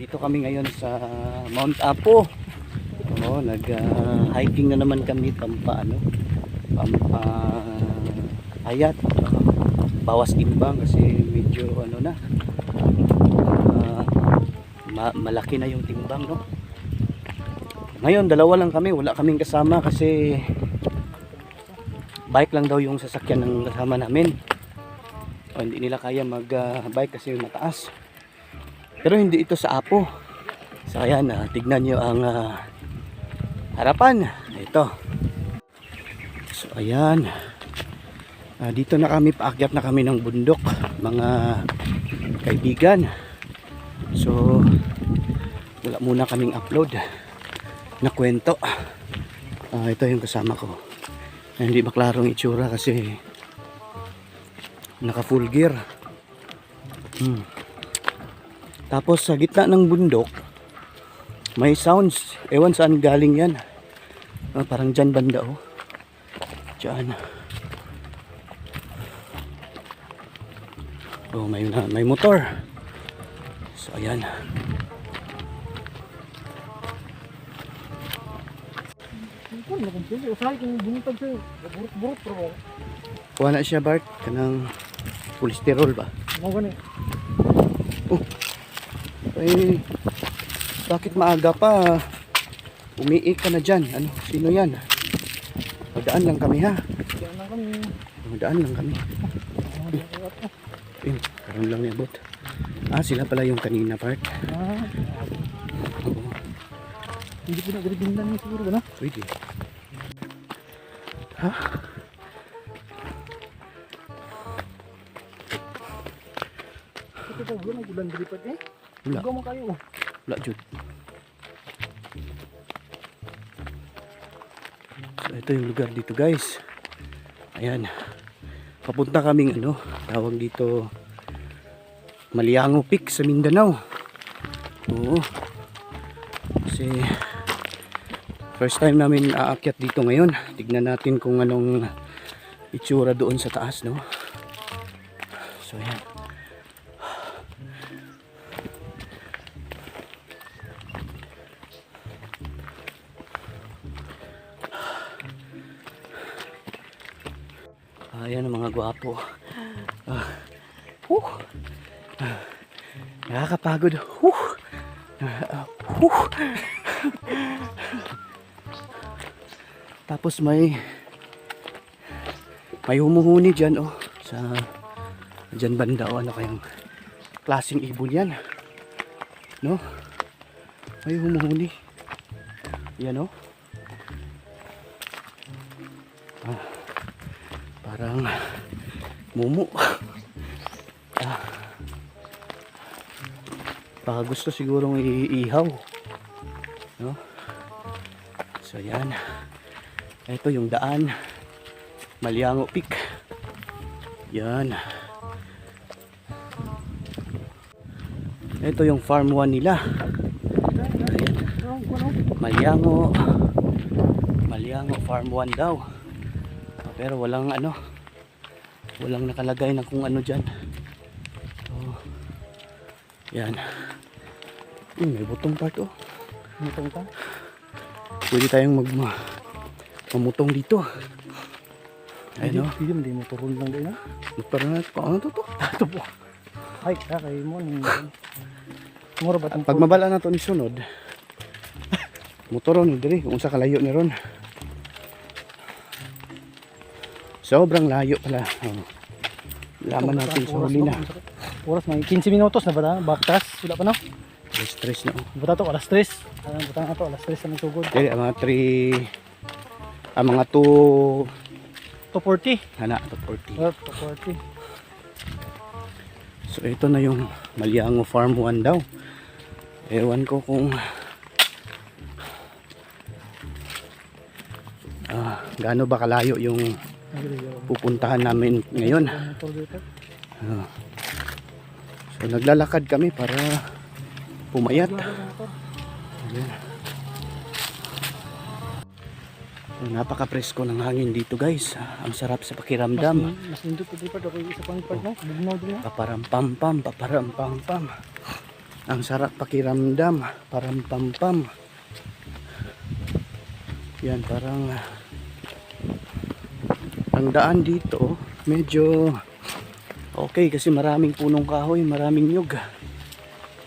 Dito kami ngayon sa Mount Apo. Oo, nag-hiking na naman kami Ayat. Bawas timbang kasi medyo malaki na yung timbang, no. Ngayon dalawa lang kami, wala kaming kasama kasi bike lang daw yung sasakyan ng kasama namin. Hindi nila kaya mag-bike kasi mataas. Pero hindi ito sa Apo. So ayan, tignan nyo ang harapan. Ito. So ayan. Dito na kami, paakyat na kami ng bundok, mga kaibigan. So wala muna kaming upload na kwento. Ito yung kasama ko. Hindi maklarong itsura kasi naka full gear. Tapos sa gitna ng bundok may sounds, ewan saan galing yan. Parang dyan banda, oh. Dyan. Oh, may motor. So ayan. Kuha na siya, Bart, kanang polysterol ba? Oh, ay, bakit maaga pa? Umiik ka na dyan. Ano? Sino yan? Madaan lang kami, ha? Madaan lang kami. Ayun, karoon lang niabot. Sila pala yung kanina, Bart. Oo. Hindi po nagrebindan mo siguro ba na? Pwede. Ha? Ito po, wala ulan dilipat eh. Wala. Huwag mo kayo. Wala, Jud. So, ito yung lugar dito, guys. Ayan. Papunta kaming tawag dito Maliango Peak sa Mindanao. Oo. Kasi first time namin aakyat dito ngayon. Tignan natin kung anong itsura doon sa taas, no? So ayan. Ayan ang mga gwapo. Nakakapagod. Tapos may humuhuni dyan, oh, sa dyan banda, oh. Ano kayang klaseng ibon yan, no? May humuhuni yan, oh. Parang mumu. Baka gusto sigurong iihaw, no? So yan. Ito yung daan Maliango Peak. Yan. Ito yung farm 1 nila. Ayan. Maliango farm 1 daw. Pero walang nakalagay na kung ano dyan. So, yan. May butong part, oh. Butong pa? Pwede tayong mamutong dito. Ayun, oh. Hindi mo turun lang din, ha? Motor na ito. Ano to? Ito po. Ay, kaya mo. Mura ba itong Pag mabala na ito ni sunod, motoron diri kung sa kalayo ni ron. Sobrang layo pala. Laman natin sa huli na. Oras may 15 minutos na ba na? Backtas? Wala pa na? Stress na, oh. Buta to, alas 3. Buta na to, alas 3 na sugod. Dili, mga 2 240. hana, 240. 240. So ito na yung Maliango Farm 1 daw. Ewan ko kung gaano ba kalayo yung pupuntahan namin ngayon. So naglalakad kami para pumayat. Ayan. So, napaka-presko ng hangin dito, guys. Ang sarap sa pakiramdam. Mas nindot ko dito ako isa pang part na. Bugnaw din na. Paparampampam. Ang sarap pakiramdam, parang pampam. Yan, parang ang daan dito medyo okay kasi maraming punong kahoy, maraming nyug.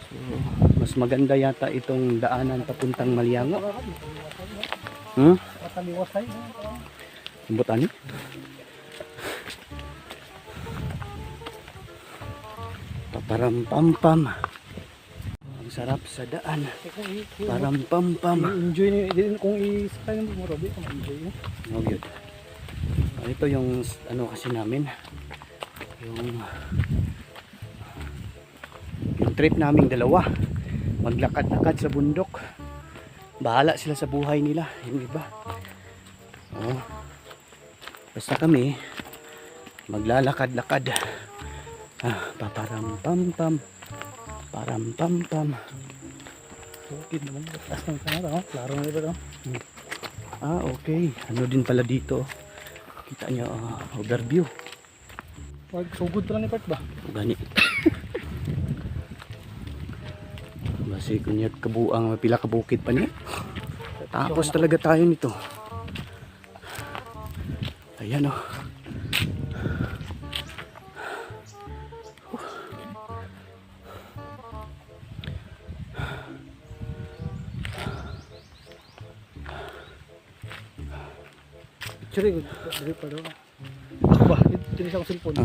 So, mas maganda yata itong daanan papuntang Maliango. Mataliwas tayo. Botani. Param pam pam. Ang sarap sa daan. Param pam pam. Enjoy niyo kung i-sakay mo Robi, kung enjoy mo. Oh, good. Ito yung ano kasi namin. Yung trip naming dalawa. Maglakad-lakad sa bundok. Bahala sila sa buhay nila, yung iba. Oh. Basta kami maglalakad-lakad. Paparam pam pam. Param pam pam. Bukid naman. Taas ng kamera. Klaro na ito. Okay. Ano din pala dito. Kita nyo, overview. Pag sugod pala ni Part ba? Gani. Basi kunya kabuang pila ka bukid pa niya. Tapos talaga tayo nito. Ayan oh. Actually, dali pa daw. Ako ba? Tinis ako cellphone.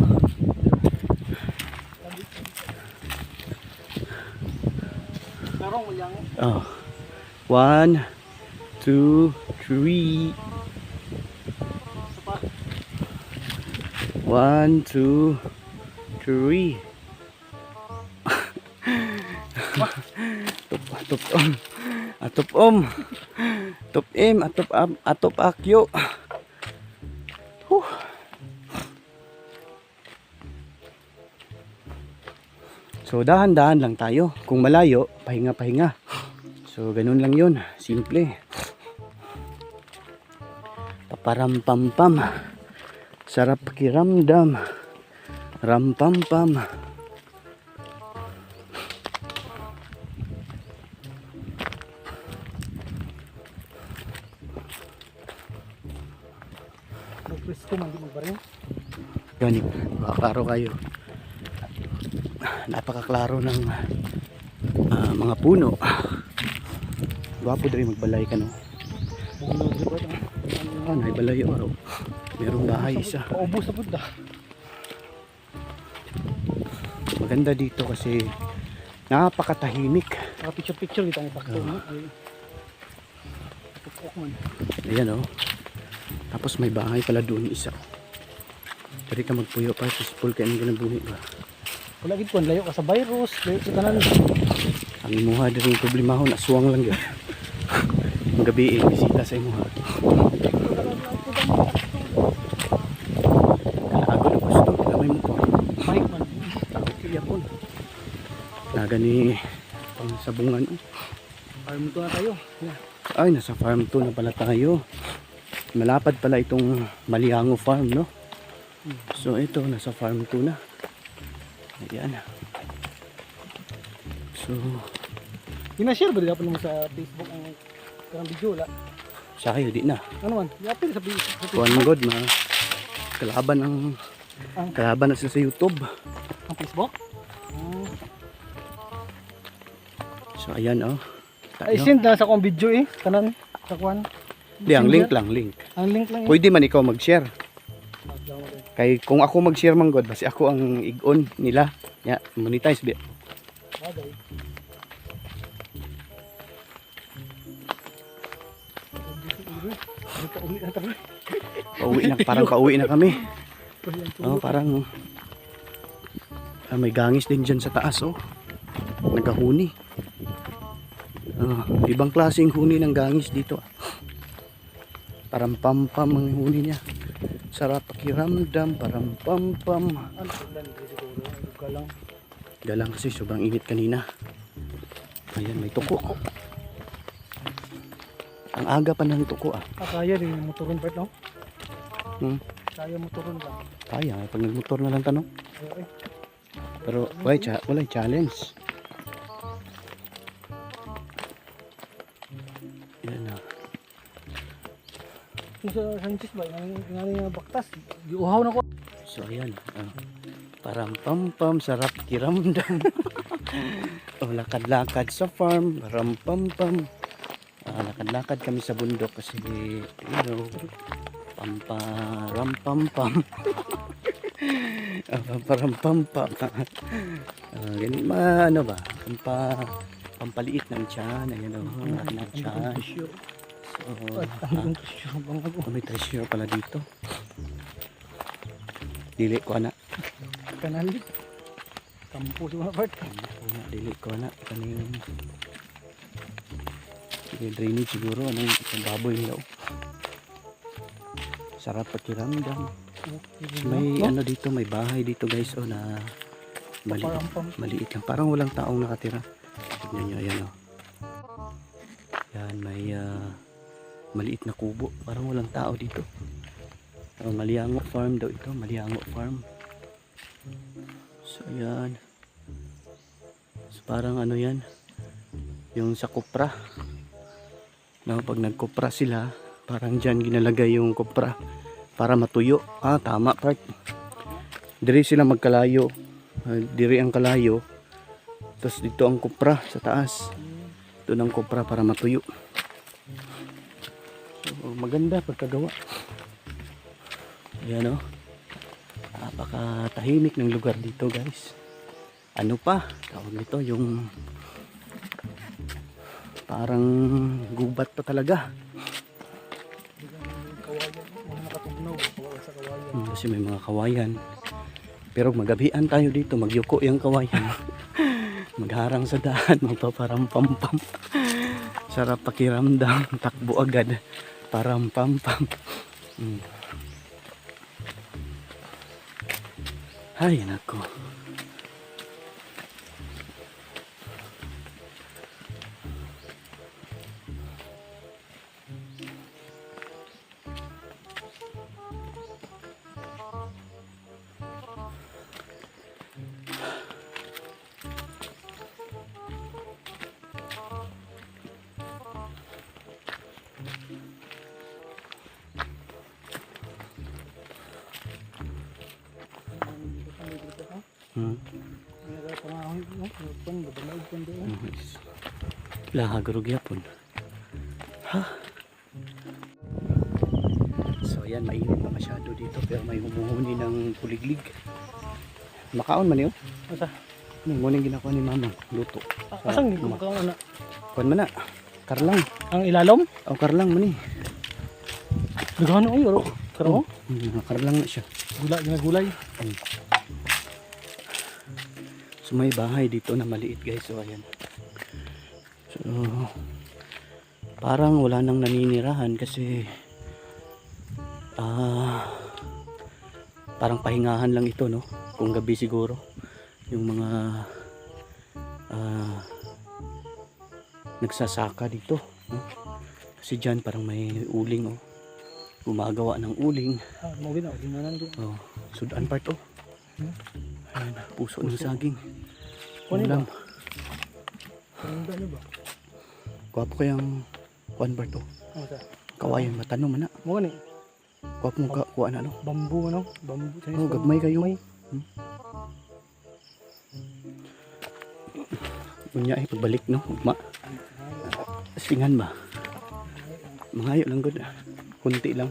Karong Maliango. 1, 2, 3. 1, 2, 3. Atop om. Atop im, atop akyo. So dahan-dahan lang tayo. Kung malayo, pahinga-pahinga. So ganun lang yun. Simple. Paparam pam pam. Sarap pakiramdam. Ram pam pam. Presko man di magbareng. Ganit. Klaro kayo. Napakaklaro ng mga puno. Gwapo din magbalay ka no. Naibalay araw. Merong bahay isa. Paubos sa punta. Maganda dito kasi napakatahimik. Saka picture-picture kita ni Pakto mo. Ay. Pupok man. Ayan oh. Tapos may bahay pala doon isa. Pwede ka magpuyo pa. Peaceful ka ng ganabuhi ba? Wala gid kon layo ka sa virus, layo sa tanan. Ang imuha din yung problema ho. Nasuwang lang yun. Ang gabi bisita sa imuha. Kalago na gusto. Gamay mo po. Bike man. Takot kiyapon. Naga ni pang sabungan. Farm to na tayo. Ay, nasa farm to na pala tayo. Malapad pala itong Maliango farm, no? So ito, nasa farm to na. Ayan. So, Ina-share ba din dapat mo sa Facebook ang karang video wala? sa kayo, di na. Ano man? Yapin sa Facebook. Kuhan mo god, kalaban na sila sa YouTube. Ang Facebook? So ayan oh. Ay send na sa akong video kanan sa kuan. Di, ang link lang, link. Ang link lang. Pwede man ikaw mag-share. Kay kung ako mag-share man god, basi ako ang ig-on nila. Ya, monetize bi. Bagay. Pauwi na, parang pauwi na kami. Oh, parang may gangis din dyan sa taas oh. Nagkahuni. Ibang klaseng huni ng gangis dito. Parang pampam ang huni niya. Sarap pakiramdam, parang pampam. Galang kasi sobrang init kanina. Ayan, may tuko. Ang aga pa ng tuko ah. Kaya rin yung motoron part no? Kaya motoron lang. Kaya, pag nagmotor na lang tanong. Pero walay challenge. Kung sa Sanchez ba, nga baktas, giuhaw na ko. So ayan, parang pam sarap kiramdam. Lakad-lakad sa farm, parang pam. Lakad-lakad kami sa bundok kasi you know, pam. Parang pampa. Ganun ano ba? Pampaliit ng tiyan, ayan o, malaki ng tiyan. So, may treasure pala dito. Dili ko na. Kanalit. Kampo sa mga part. Dili ko na. Kaning drainage siguro. Anong baboy nila. Sarap pakiramdam. May ano dito, may bahay dito guys. O na maliit lang. Parang walang taong nakatira. Tignan nyo, ayan o. Yan, may maliit na kubo. Parang walang tao dito. Maliango farm daw ito. Maliango farm. So ayan. So parang ano yan. Yung sa kupra. No, pag nagkupra sila, parang dyan ginalagay yung kupra para matuyo. Tama part. Diri sila magkalayo. Diri ang kalayo. Tapos dito ang kupra sa taas. Ito ng kupra para matuyo. So maganda pagkagawa. Ayan o. Napakatahimik ng lugar dito guys. Ano pa? Tawag nito yung parang gubat pa talaga. Kasi may mga kawayan. Pero magabihan tayo dito. Magyuko yung kawayan. Magharang sa daan. Magpaparampam-pam. Sarap pakiramdam. Takbo agad. Parampam-pam. Ay, nako. Lahagurog yapon. So ayan, mainit pa masyado dito pero may humuhuni ng puliglig. Makaon man yun? Asa? Muna yung ginagawa ni mama. Luto. Asang kumakaon na? Kuhan man na. Karlang. Ang ilalom? Karlang man eh. Nagano ay oro. Karo? Karlang na siya. Gulay. So may bahay dito na maliit guys. So ayan. So parang wala nang naninirahan kasi parang pahingahan lang ito, no? Kung gabi siguro yung mga nagsasaka dito, no? Kasi dyan parang may uling, oh. Gumagawa ng uling. Mawin na, uling na nandun. Sudan part, oh. Ayan, puso ng saging. Kunin ba? Ulam. Ano ba? Gwapo kayang kuan part, oh. Kawayan matano man na. Mo ni. Gwapo mo kuha na, no? Bambu, ano? Bambu. Gagmay kayo. Unya pagbalik, no? Ugma. Singan ba? Mangayo lang gud. Kunti lang.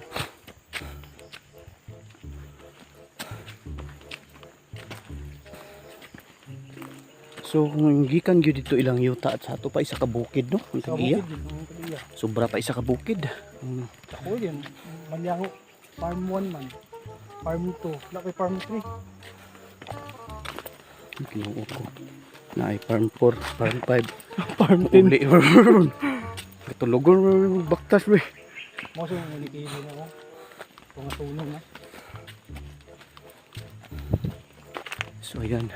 So kung gikan gyud dito ilang yuta at sa ato pa isa ka bukid, no? Ang tagiya. Sobra pa isa ka bukid. Ako din. Malyango. Farm 1 man. Farm 2. Laki farm 3. Kinuot ko. Na ay farm 4, farm 5, Farm uli. Katulugon baktas we. Mo sa mga likili na ako. Pangatulong na. So ayan.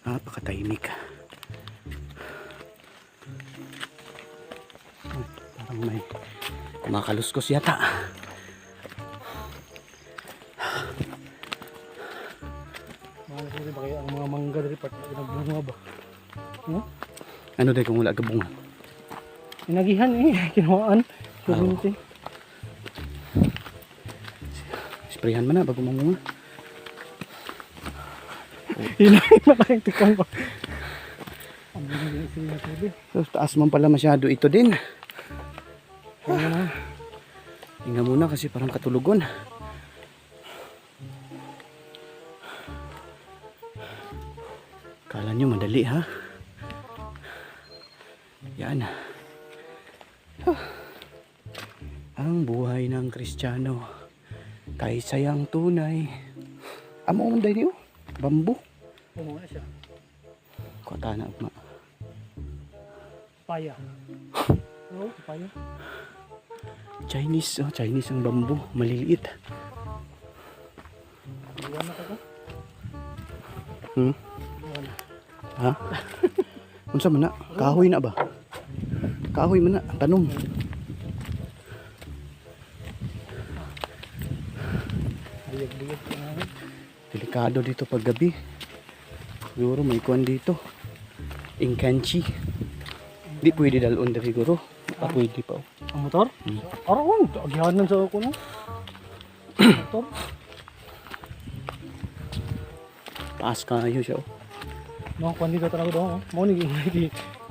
Napakatahimik. Parang may kumakaluskos yata. Mga ba kaya ang mga mangga dali part nagbunga ba? Ano dahil kung wala gabungan? Inagihan kinawaan. Kuryente. Sprayhan mo na bago mamunga. Hilahin na lang tikang ko. Ang binigay siya tubig. So, taas man pala masyado ito din. Kaya na. Tingnan muna kasi parang katulugon. Kala nyo madali ha? Yan. Ang buhay ng Kristiyano kay sayang tunay. Amo unday niyo? Bambu. Pumuna siya. Kota na ma. Paya. Oo, paya. Chinese, oh, Chinese ang bambu, maliliit. Iwan na ko. Hmm? Iwan na. Ha? Unsa man na? Kahoy na ba? Kahoy man na, tanom. Biyag-biyag ko na. Delikado dito pag gabi. Siguro may kuwan dito. Inkanchi. Di pwede dalon na siguro. Pwede pa. Oh. Ang motor? Hmm. Araw, agihanan sa ako no. Motor? Taas kayo siya. Oh. No, kundi ka talaga daw. Mo ni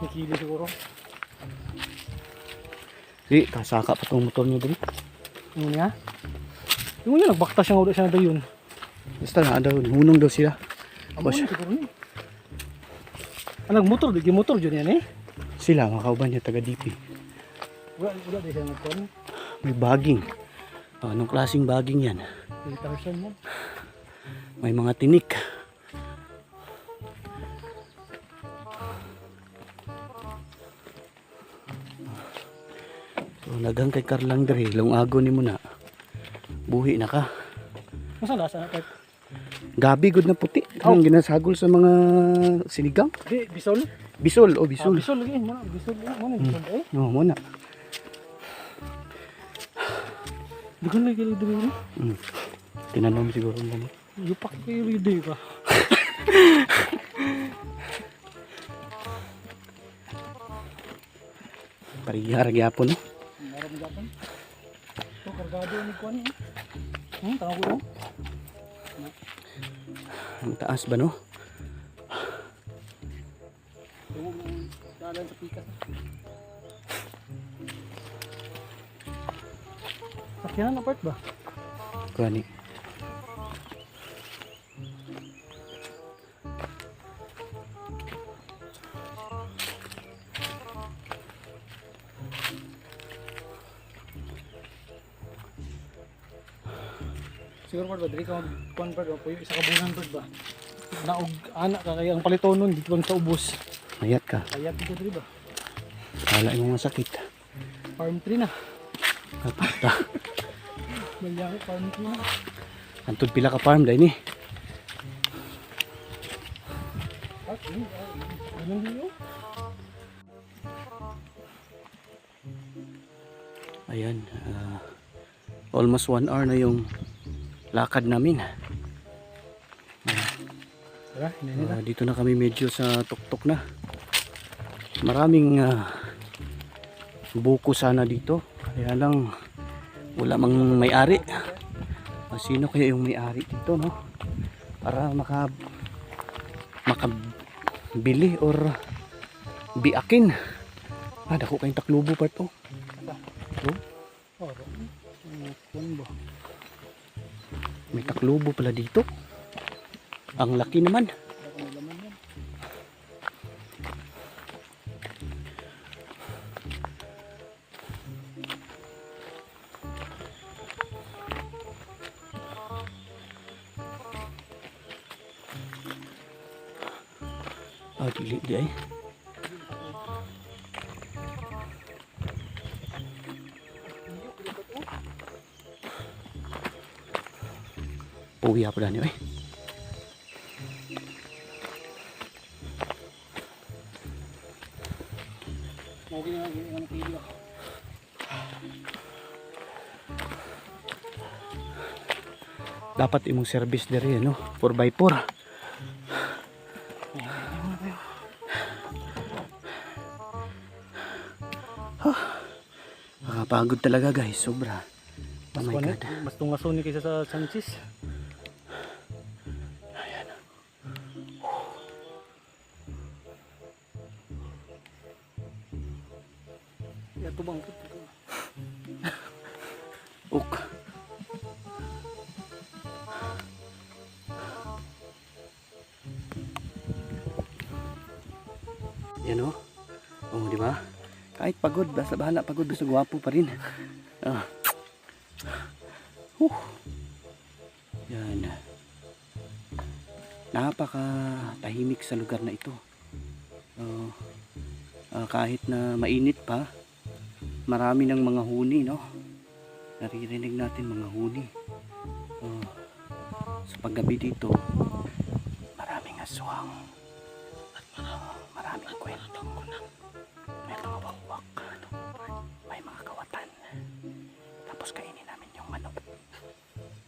kili siguro. Di, kasaka pa tong motor niyo dali. Ano niya? Yung niya nagbaktas siya ulit siya na dayon. Basta na daw, hunong daw sila. Amo ni siguro ni. Anong motor, di motor jud yan eh. Sila, makauban niya taga DP. Wala di siya nagkon. May baging. Oh, anong klaseng baging yan? Filtration mo. May mga tinik. So, nagang kay Karlang dere, lungago ni mo na. Buhi na ka. Masa lasa na kahit Gabi good na puti. Kanang ginasagol sa mga sinigang. di bisol. Bisol, oh bisol. Bisol lagi mo na, bisol mo na bisol eh. No, mo na. Dugan lagi dito ni. Tinanom siguro mo. Yupak kayo dito ka. Parihar gyapon no. Meron gapan. To kargado ni kuan eh. Tanaw ko. Ang taas ba no? Dalan sa pikas. Sakyanan na part ba? Kuani. Siguro part ba diri ka kuan part ba puyo isa ka bulan part ba? Naog anak ka kaya ang palitonon dito lang sa ubos. Mayat ka. Kaya dito diri ba? Kala mo masakit. Farm 3 na. Kapata. Malyang farm 3 na. Antod pila ka farm dai ni. Ano niyo? Ayan. Almost 1 hour na yung lakad namin. Tara, hindi na. Dito na kami medyo sa tuktok na. Maraming buko sana dito. Kaya lang wala mang may-ari. Sino kaya yung may-ari dito no? Para makabili or biakin. Dako kayong taklubo pa to. Kuan ba? May taklubo pala dito. Ang laki naman. Dili di ay. Uwi apa dah ni ay. Dapat imong service diri no, 4x4. Nakapagod talaga guys, sobra. Oh my God. Mas tungason ni kaysa sa Sanchez. Ya tubang po. Ok. Yan o. Oh, di ba? Kahit pagod, basta bahala pagod, basta gwapo pa rin. Ah. Yan. Napaka tahimik sa lugar na ito. Kahit na mainit pa, marami ng mga huni, no? Naririnig natin mga huni. Sa paggabi dito, maraming aswang at maraming kwento. May mga wakwak, may mga kawatan. Tapos kainin namin yung manok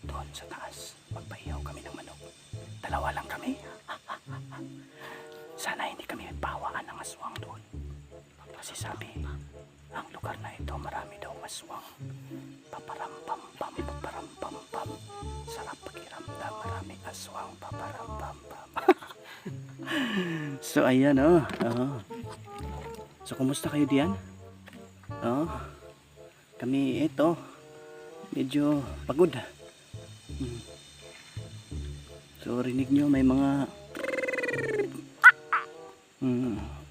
doon sa taas. Magpaihaw kami ng manok. Dalawa lang kami. Sana hindi kami pawaan ng aswang doon. Kasi sabi, ang lugar na ito marami daw aswang. Paparampam-pam, paparampam-pam. Sarap pakiramdam, maraming aswang, paparampam-pam. So ayan oh. So kumusta kayo diyan? Kami ito, medyo pagod. So rinig nyo may mga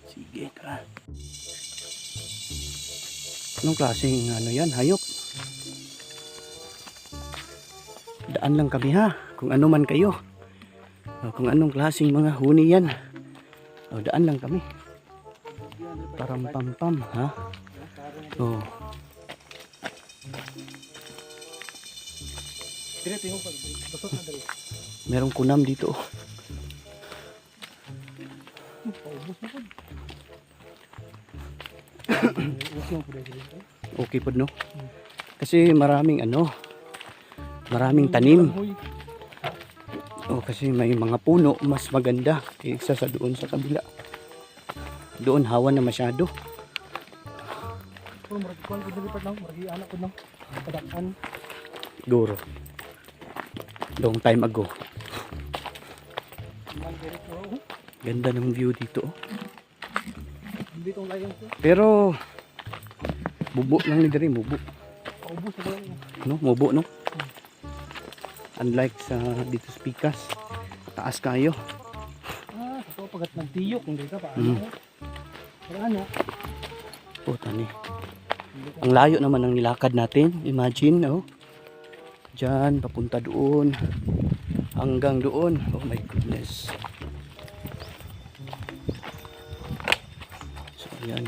sige, tara. Anong klaseng ano yan, hayop? Daan lang kami ha, kung ano man kayo. Kung anong klaseng mga huni yan. Daan lang kami. Parampam-pam ha. Merong kunam dito. Okay po no. Kasi maraming maraming tanim. Kasi may mga puno mas maganda kaysa sa doon sa kabila. Doon hawa na masyado. Siguro. Long time ago. Ganda ng view dito. Pero bubo lang ni diri, mubo. No, mubo no. Unlike sa dito sa Pikas, taas kayo. Ito pagat nagtiyok hindi ka paano. Ano? Tani. Ang layo naman ng nilakad natin. Imagine, Diyan papunta doon hanggang doon. Oh my goodness. Yan.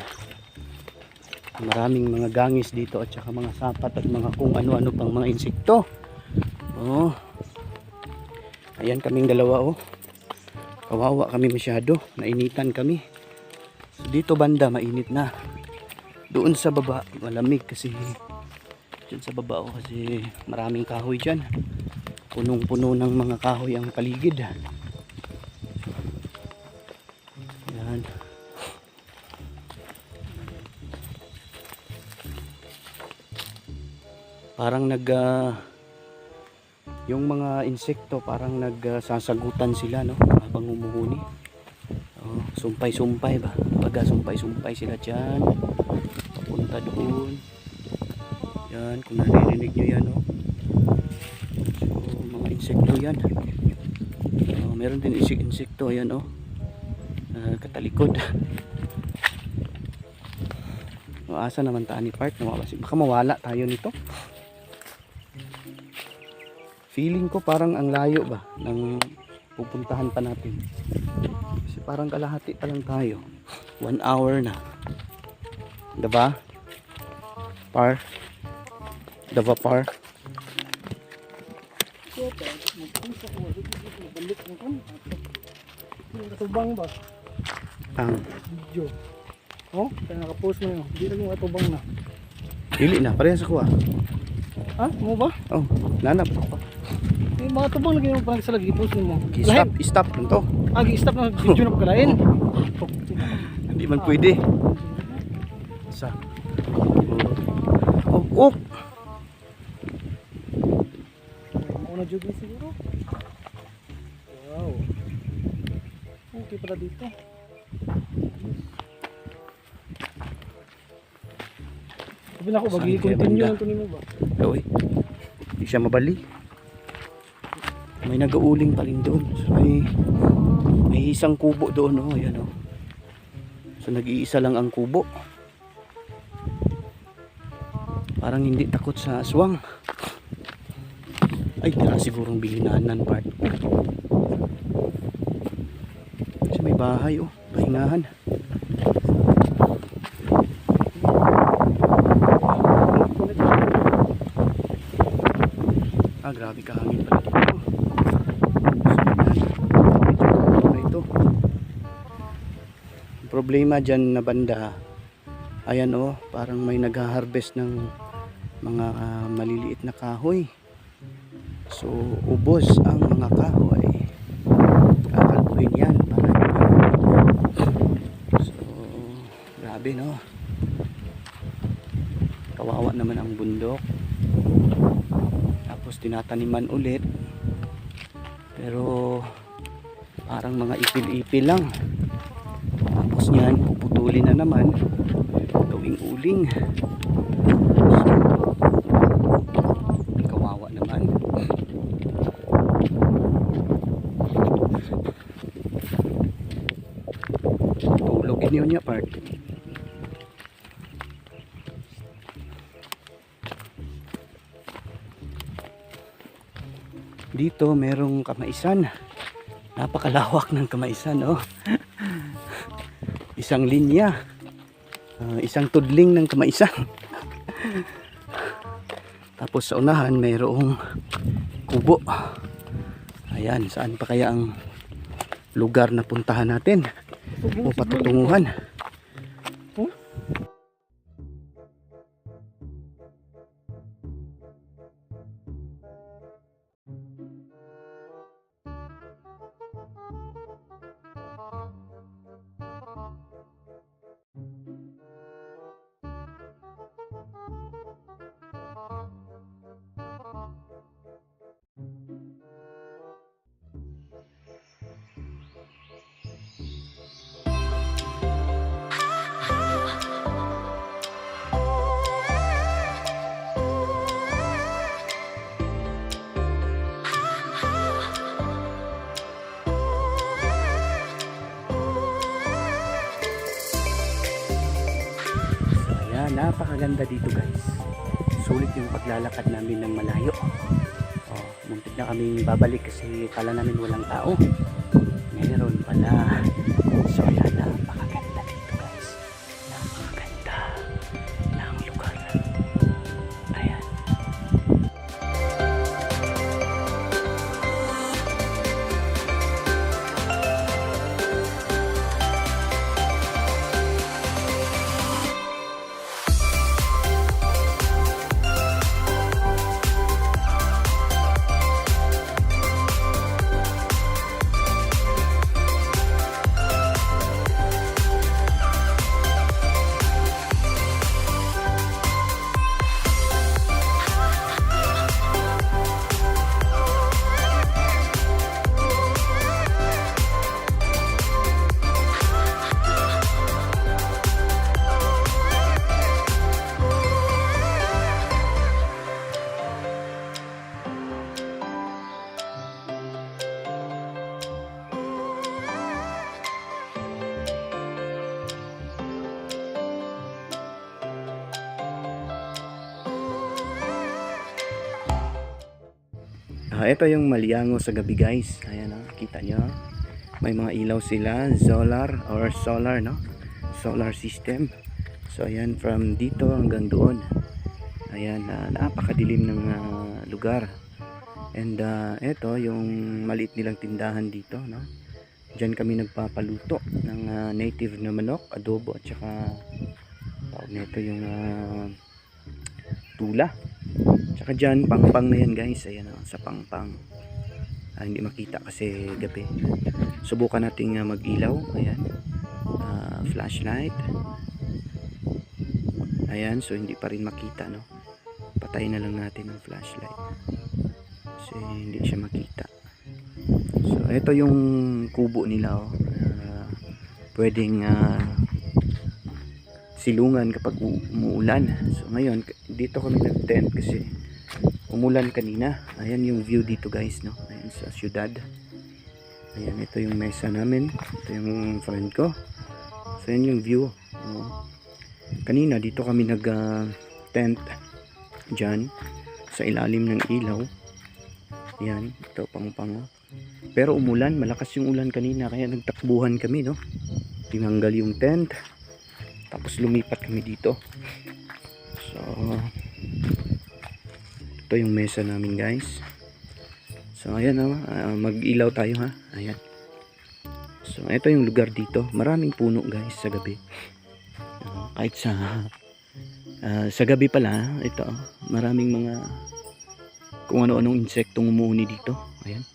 Maraming mga gangis dito at saka mga sapat at mga kung ano-ano pang mga insekto. Ayan kaming dalawa Kawawa kami masyado. Nainitan kami. So dito banda mainit na. Doon sa baba malamig kasi dyan sa baba kasi maraming kahoy dyan. Punong-puno ng mga kahoy ang paligid. Yan. Parang yung mga insekto parang nagsasagutan sila no habang umuhuni. Sumpay-sumpay ba? Baga sumpay-sumpay sila diyan. Papunta doon. Yan, kung naririnig niyo yan So, mga insekto yan. Meron din insekto yan katalikod. Asa naman taan ni Park? Baka mawala tayo nito. Feeling ko parang ang layo ba ng pupuntahan pa natin. Kasi parang kalahati pa lang tayo. 1 hour na. Diba? Par? Diba par? Katubang ba? Ang Video. Kaya nakapost mo yun. Hindi lang yung katubang na. dili na, parehas ako Mo ba? Nanap ako. Yung mga tubang lagi yung parang sa lagi post mo. Stop lang to. I-stop na video na pagkalain. Hindi man pwede. buok. Mauna jud ni siguro. Wow. Okay pala dito. Sabi na ako, Saan kaya continue banda? lang ito mo ba? Uy, hindi siya mabali. May nagauling pa rin doon. So, may isang kubo doon, oh, ayan, oh. So nag-iisa lang ang kubo. Parang hindi takot sa aswang. Ay, tira sigurong bihinanan part. Kasi may bahay, oh, pahingahan. Ah, grabe kahangin pala dito. So, yan. Ito. Ang problema dyan na banda, ayan, oh, parang may nag-harvest ng mga maliliit na kahoy. So, ubos ang mga kahoy. Kakalbuhin yan para so, grabe, no? Kawawa naman ang bundok. Tapos tinataniman ulit. Pero parang mga ipil-ipil lang. Tapos niyan, puputulin na naman. Gawing uling. Kawawa naman. Tulogin yun niya part. Dito merong kamaisan. Napakalawak ng kamaisan, oh. Isang linya. Isang tudling ng kamaisan. Tapos sa unahan mayroong kubo. Ayan, saan pa kaya ang lugar na puntahan natin o patutunguhan? Napakaganda dito, guys. Sulit yung paglalakad namin ng malayo. Oh, muntik na kaming babalik kasi kala namin walang tao. Meron pala. So ayan, napakaganda dito, guys. Napakaganda ng lugar. Ayan. Ito yung Maliango sa gabi, guys. Ayan, kita nyo. May mga ilaw sila, solar, no? Solar system. So ayan, from dito hanggang doon. Ayan, napakadilim ng lugar. And ito yung maliit nilang tindahan dito, no? Diyan kami nagpapaluto ng native na manok, adobo at saka tawag nito yung tula. Tsaka dyan, pangpang na yan, guys. Ayan, sa pangpang. Hindi makita kasi gabi. Subukan nating mag-ilaw. Ayan. Flashlight. Ayan, so hindi pa rin makita, no? Patay na lang natin ang flashlight. Kasi hindi siya makita. So, ito yung kubo nila. Oh. Pwedeng silungan kapag umuulan. So, ngayon, dito kami nag-tent kasi umulan kanina. Ayan yung view dito guys, no? Ayan sa syudad. Ayan, ito yung mesa namin. Ito yung friend ko. So, ayan yung view. Oh. Kanina, dito kami nag-tent dyan sa ilalim ng ilaw. Ayan, ito pang-pango. Pero umulan, malakas yung ulan kanina kaya nagtakbuhan kami, no? Tinanggal yung tent. Tapos lumipat kami dito. So, ito yung mesa namin guys. So ayan, mag-ilaw tayo ha. Ayan. So ito yung lugar dito. Maraming puno guys sa gabi. Kahit sa gabi pala, ito maraming mga kung ano-anong insektong umuuni dito. Ayan.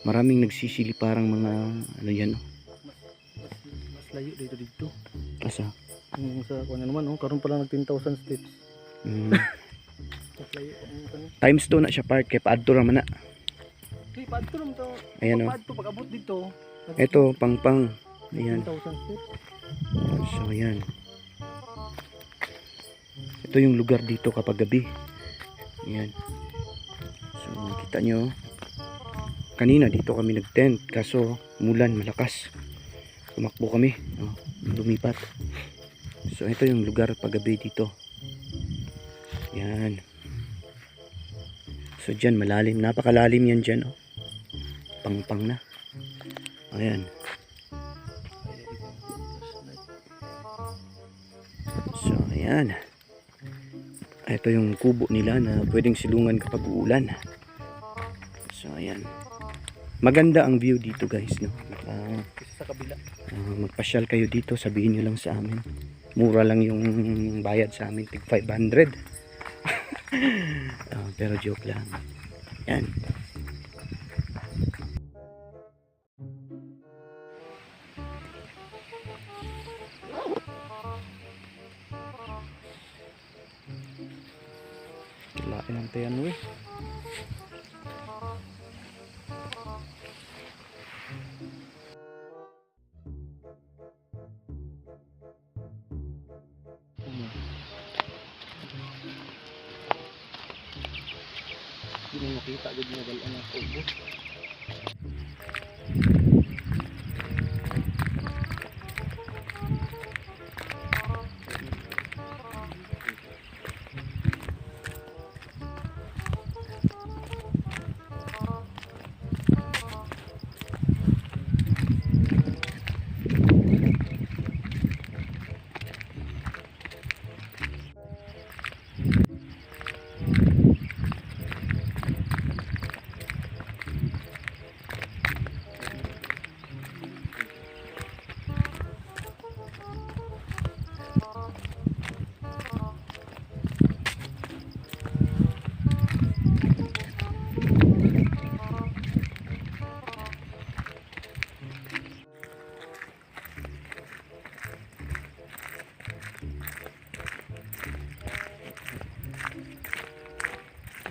Maraming nagsisili parang mga ano yan. Mas layo dito. Asa? Yung sa kung ano naman, oh, karon pa lang nag 10,000 steps. Mas layo ang Times 2 na siya park kaya paadto ra man na. Di paadto lang to. Ayan, oh. Paadto pag abot dito. Ito pang-pang. Ayan. 10,000 steps. So ayan. Ito yung lugar dito kapag gabi. Ayan. So kita nyo. Kanina dito kami nag-tent kaso mulan malakas. Tumakbo kami. Oh, lumipat. So ito yung lugar pag gabi dito. Ayan. So dyan malalim. Napakalalim yan dyan. Oh. Pang-pang na. Ayan. So ayan. Ito yung kubo nila na pwedeng silungan kapag uulan. So ayan. Maganda ang view dito guys, no? Sa kabila. Magpasyal kayo dito, sabihin nyo lang sa amin. Mura lang yung bayad sa amin, tig 500. Pero joke lang. Yan. Kilain ang tayan mo eh. Hindi mo makita agad na galaan ang kubo.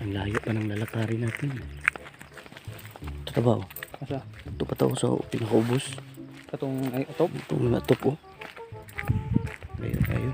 Ang layo pa ng lalakarin natin. Ito na ba? Oh? Asa? Ito pa tao sa pinakaubos. Katong ay atop. Itong mga top oh. Layo tayo.